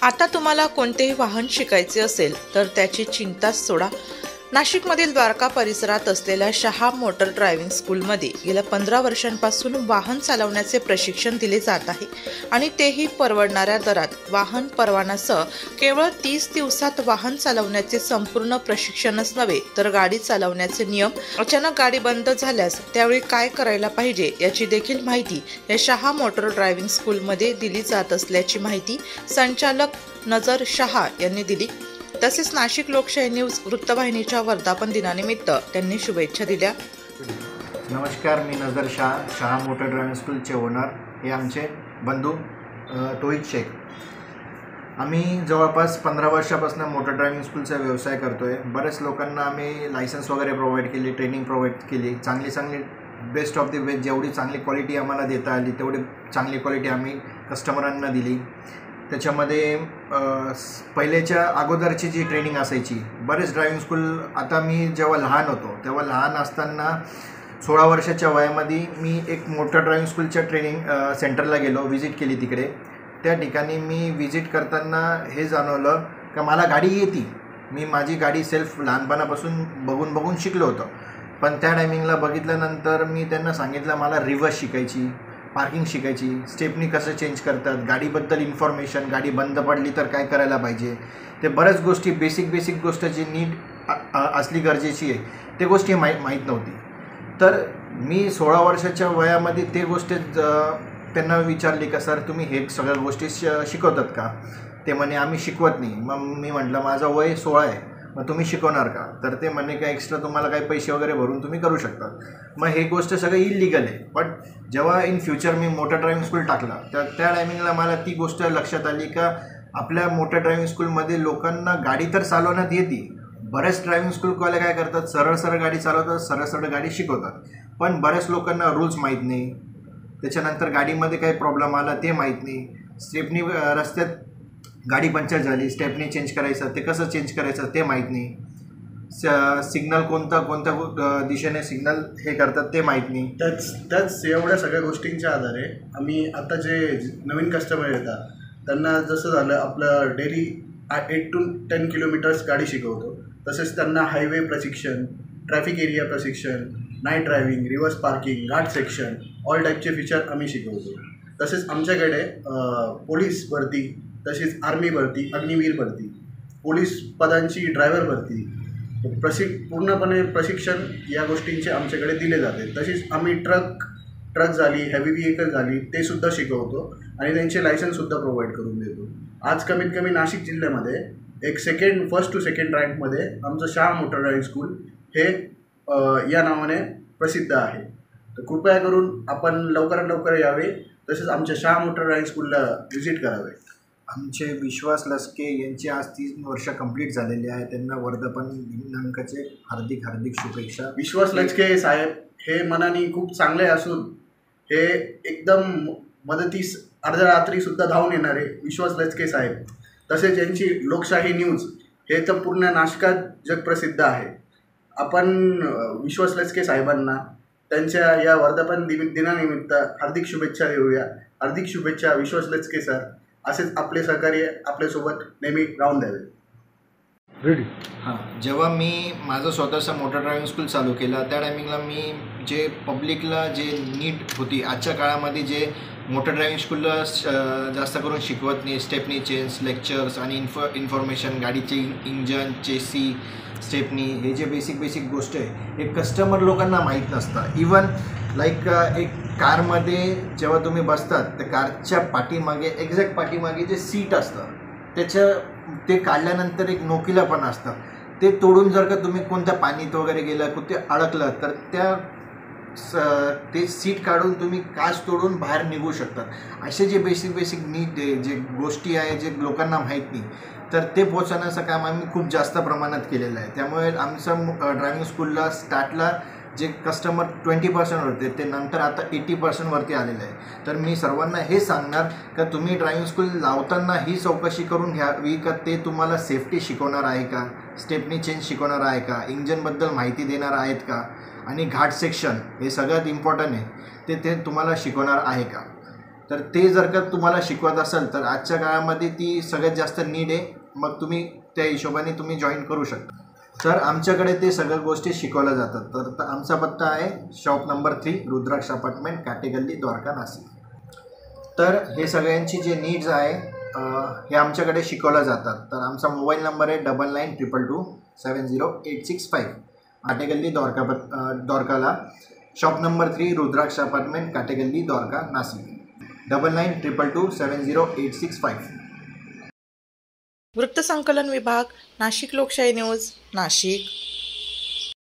आता तुम्हाला कोणतेही वाहन शिकायचे असेल तर त्याची चिंताच सोडा। नाशिकमधील द्वारका परिसरात असलेल्या शहा मोटर ड्रायव्हिंग स्कूलमध्ये गेल्या 15 वर्षांपासून वाहन चालवण्याचे प्रशिक्षण दिले जात आहे आणि तेही परवडणाऱ्या दरात। वाहन परवानासह केवळ 30 दिवसात वाहन चालवण्याचे संपूर्ण प्रशिक्षणच नव्हे तर गाडी चालवण्याचे नियम, अचानक गाडी बंद झाल्यास त्यावेळी काय करायला पाहिजे याची देखील माहिती या शहा मोटर ड्रायव्हिंग स्कूलमध्ये दिली जात असल्याची माहिती संचालक नजर शहा यांनी दिली। तसेच नाशिक लोकशाही न्यूज वृत्तवाहिनीच्या वर्धापन दिनानिमित्त त्यांनी शुभेच्छा दिल्या। नमस्कार, मी नजर शहा मोटर ड्रायव्हिंग स्कूलचे ओनर, हे आमचे बंधू तोहिद शेख। आम्ही जवळपास 15 वर्षापासून मोटर ड्रायव्हिंग स्कूलचा व्यवसाय करतोय। बरेच लोकांना आम्ही लायसन्स वगैरे प्रोव्हाइड केली, ट्रेनिंग प्रोव्हाइड केली। चांगली बेस्ट ऑफ द बेस्ट जेवढी चांगली क्वालिटी आम्हाला देता आली तेवढी चांगली क्वालिटी आम्ही कस्टमरांना दिली। त्याच्यामध्ये पहिलेच्या अगोदरची जी ट्रेनिंग असायची, बरेच ड्रायव्हिंग स्कूल, आता मी जेव्हा लहान होतो तेव्हा लहान असताना 16 वर्षाच्या वयामध्ये मी एक मोटर ड्रायव्हिंग स्कूलच्या ट्रेनिंग सेंटरला गेलो, व्हिजिट केली तिकडे। त्या ठिकाणी मी व्हिजिट करताना हे जाणवलं का मला गाडी येते। मी माझी गाडी सेल्फ लहानपणापासून बघून शिकलो होतो, पण त्या टायमिंगला बघितल्यानंतर मी त्यांना सांगितलं मला रिव्हर्स शिकायची, पार्किंग शिकायची, स्टेपनी कसं चेंज करतात, गाडीबद्दल इन्फॉर्मेशन, गाडी बंद पडली तर काय करायला पाहिजे, ते बऱ्याच गोष्टी बेसिक गोष्ट जी नीट असली गरजेची आहे ते गोष्टी माहीत नव्हती। तर मी 16 वर्षाच्या वयामध्ये ते गोष्टी त्यांना विचारली का सर तुम्ही हे सगळ्या गोष्टी शिकवतात का? ते म्हणे आम्ही शिकवत नाही। मग मी म्हटलं माझं वय 16 आहे, मग तुम्ही शिकवणार का? तर ते म्हणे का एक्स्ट्रा तुम्हाला काही पैसे वगैरे भरून तुम्ही करू शकता। मग हे गोष्ट सगळं इलिगल आहे। बट जेव्हा in future me motor driving school टाकला तर त्या टायमिंगला मला ती गोष्ट लक्षात आली का आपल्या मोटर ड्रायव्हिंग स्कूलमध्ये लोकांना गाडी तर चालवण्यात येते। बरेच ड्रायव्हिंग स्कूलवाले काय करतात, सरळ गाडी चालवतात, सरळ गाडी शिकवतात, पण बऱ्याच लोकांना रूल्स माहीत नाही। त्याच्यानंतर गाडीमध्ये काही प्रॉब्लेम आला ते माहीत नाही। स्टेपनी रस्त्यात गाडी पंक्चर झाली, स्टेपनी चेंज करायचं, ते कसं चेंज करायचं ते माहीत नाही। सिग्नल कोणत्या दिशेने सिग्नल हे करतात ते माहीत नाही। त्याच एवढ्या सगळ्या गोष्टींच्या आधारे आम्ही आता जे नवीन कस्टमर येतात त्यांना जसं झालं आपलं डेली 8 to 10 किलोमीटर्स गाडी शिकवतो, तसेच त्यांना हायवे प्रशिक्षण, ट्रॅफिक एरिया प्रशिक्षण, नाईट ड्रायव्हिंग, रिव्हर्स पार्किंग, घाट सेक्शन, ऑल टाईपचे फीचर आम्ही शिकवतो। तसेच आमच्याकडे पोलीस भरती, तसेच आर्मी भरती, अग्निवीर भरती, पोलीस पदांची ड्रायव्हर भरती, पूर्णपणे प्रशिक्षण या गोष्टींचे आमच्याकडे दिले जाते। तसेच आम्ही ट्रक झाली, हेवी व्हेकल झाली ते सुद्धा शिकवतो आणि त्यांचे लायसन्ससुद्धा प्रोव्हाइड करून देतो। आज कमीत कमी नाशिक जिल्ह्यामध्ये फर्स्ट to सेकंड रँकमध्ये आमचं शहा मोटर ड्रायव्हिंग स्कूल हे या नावाने प्रसिद्ध आहे। तर कृपया करून आपण लवकरात लवकर यावे, तसेच आमच्या शहा मोटर ड्रायव्हिंग स्कूलला व्हिजिट करावे। आमचे विश्वास लस्के यांची आज 3 वर्ष कंप्लीट झालेली आहे, त्यांना वर्धापन दिनांकाचे हार्दिक शुभेच्छा। विश्वास लचके साहेब हे मनाने खूप चांगले असून हे एकदम मदतीस अर्ध्या रात्रीसुद्धा धावून येणारे विश्वास लचके साहेब, तसेच यांची लोकशाही न्यूज हे तर पूर्ण नाशकात जगप्रसिद्ध आहे। आपण विश्वास लचके साहेबांना त्यांच्या या वर्धापन दिनानिमित्त हार्दिक शुभेच्छा देऊया। हार्दिक शुभेच्छा विश्वास लचके सर, असेच आपले सहकार्य आपल्यासोबत नेहमी राहून द्यावे। रेडी। जेव्हा मी माझं स्वतःचं मोटर ड्रायव्हिंग स्कूल चालू केलं त्या टायमिंगला मी जे पब्लिकला जे नीट होती, आजच्या काळामध्ये जे मोटर ड्रायव्हिंग स्कूलला जास्त करून शिकवत नाही, स्टेपनी चेंज, लेक्चर्स आणि इन्फॉर्मेशन, गाडीचे इंजन, चेसी, स्टेपनी, हे जे बेसिक गोष्ट आहे हे कस्टमर लोकांना माहीत नसतं। इवन लाईक एक कारमध्ये जेव्हा तुम्ही बसतात तर कारच्या पाठीमागे, एक्झॅक्ट पाठीमागे जे सीट असतं ते काढल्यानंतर एक नोकीला पण असतं, ते तोडून जर का तुम्ही कोणत्या पाणीत वगैरे गेलं, कुठे अडकलं तर ते सीट काढून तुम्ही काच तोडून बाहेर निघू शकतात। असे जे बेसिक नीट जे गोष्टी आहे जे लोकांना माहीत नाही, तर ते पोहोचवण्याचं काम आम्ही खूप जास्त प्रमाणात केलेलं आहे। त्यामुळे आमचं ड्रायव्हिंग स्कूलला स्टार्टला जे कस्टमर 20% होते ते नंतर आता 80% वरती आलेलं आहे। तर मी सर्वांना हे सांगणार का तुम्ही ड्रायव्हिंग स्कूल लावताना ही चौकशी करून घ्यावी का ते तुम्हाला सेफ्टी शिकवणार आहे का, स्टेपनी चेंज शिकवणार आहे का, इंजनबद्दल माहिती देणार आहेत का, आणि घाट सेक्शन हे सगळ्यात इम्पॉर्टंट आहे ते तुम्हाला शिकवणार आहे का। तर ते जर का तुम्हाला शिकवत असाल तर आजच्या काळामध्ये ती सगळ्यात जास्त नीड आहे. मग तुम्ही त्या हिशोबाने तुम्ही जॉईन करू शकता. तर आमच्याकडे ते सगळ्या गोष्टी शिकवल्या जातात. तर आमचा पत्ता आहे शॉप नंबर 3, रुद्राक्ष अपार्टमेंट, काटेगल्ली, द्वारका, नाशिक. तर हे सगळ्यांची जे नीड्स आहे हे आमच्याकडे शिकवल्या जातात. तर आमचा मोबाईल नंबर आहे 9922270865, काटेगल्ली, द्वारकाला. शॉप नंबर 3, रुद्राक्ष अपार्टमेंट, काटेगल्ली, द्वारका, नाशिक. 9922270865. वृत्तसंकलन विभाग, नाशिक लोकशाही न्यूज, नाशिक.